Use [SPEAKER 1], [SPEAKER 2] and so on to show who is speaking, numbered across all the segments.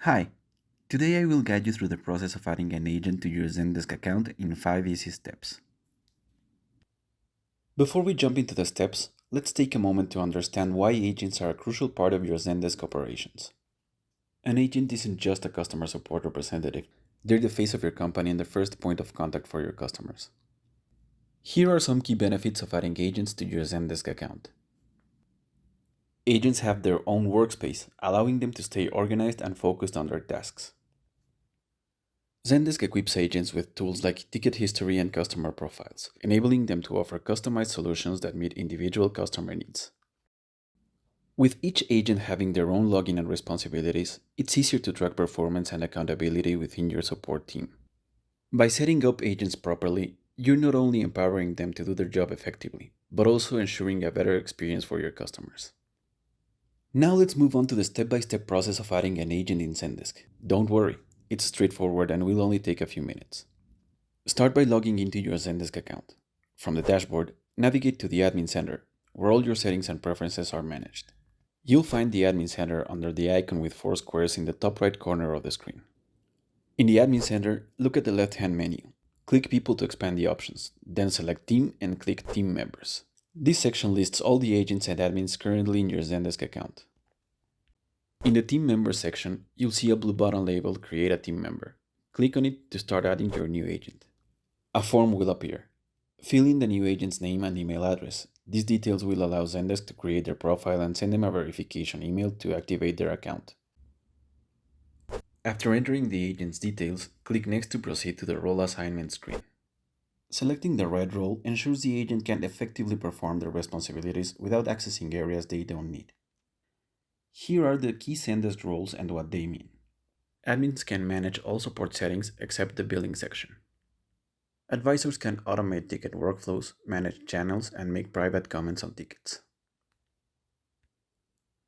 [SPEAKER 1] Hi, today I will guide you through the process of adding an agent to your Zendesk account in 5 easy steps. Before we jump into the steps, let's take a moment to understand why agents are a crucial part of your Zendesk operations. An agent isn't just a customer support representative, they're the face of your company and the first point of contact for your customers. Here are some key benefits of adding agents to your Zendesk account. Agents have their own workspace, allowing them to stay organized and focused on their tasks. Zendesk equips agents with tools like ticket history and customer profiles, enabling them to offer customized solutions that meet individual customer needs. With each agent having their own login and responsibilities, it's easier to track performance and accountability within your support team. By setting up agents properly, you're not only empowering them to do their job effectively, but also ensuring a better experience for your customers. Now let's move on to the step-by-step process of adding an agent in Zendesk. Don't worry, it's straightforward and will only take a few minutes. Start by logging into your Zendesk account. From the dashboard, navigate to the Admin Center, where all your settings and preferences are managed. You'll find the Admin Center under the icon with 4 squares in the top right corner of the screen. In the Admin Center, look at the left-hand menu. Click People to expand the options, then select Team and click Team Members. This section lists all the agents and admins currently in your Zendesk account. In the Team Members section, you'll see a blue button labeled Create a Team Member. Click on it to start adding your new agent. A form will appear. Fill in the new agent's name and email address. These details will allow Zendesk to create their profile and send them a verification email to activate their account. After entering the agent's details, click Next to proceed to the role assignment screen. Selecting the right role ensures the agent can effectively perform their responsibilities without accessing areas they don't need. Here are the key Zendesk roles and what they mean. Admins can manage all support settings except the billing section. Advisors can automate ticket workflows, manage channels, and make private comments on tickets.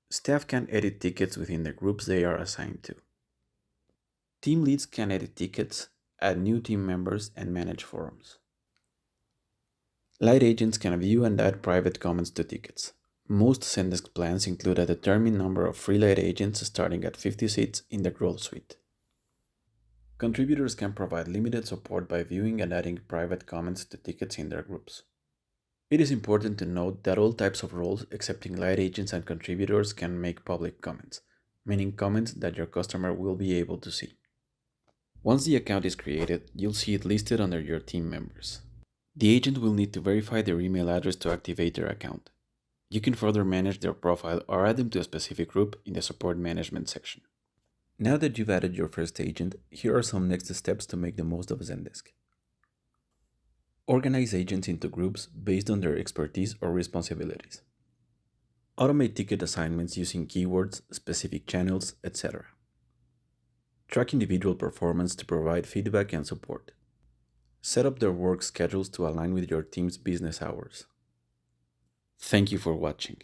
[SPEAKER 1] Staff can edit tickets within the groups they are assigned to. Team leads can edit tickets, add new team members, and manage forums. Light agents can view and add private comments to tickets. Most Zendesk plans include a determined number of free light agents starting at 50 seats in the Growth Suite. Contributors can provide limited support by viewing and adding private comments to tickets in their groups. It is important to note that all types of roles, excepting light agents and contributors, can make public comments, meaning comments that your customer will be able to see. Once the account is created, you'll see it listed under your team members. The agent will need to verify their email address to activate their account. You can further manage their profile or add them to a specific group in the Support Management section. Now that you've added your first agent, here are some next steps to make the most of Zendesk. Organize agents into groups based on their expertise or responsibilities. Automate ticket assignments using keywords, specific channels, etc. Track individual performance to provide feedback and support. Set up their work schedules to align with your team's business hours. Thank you for watching.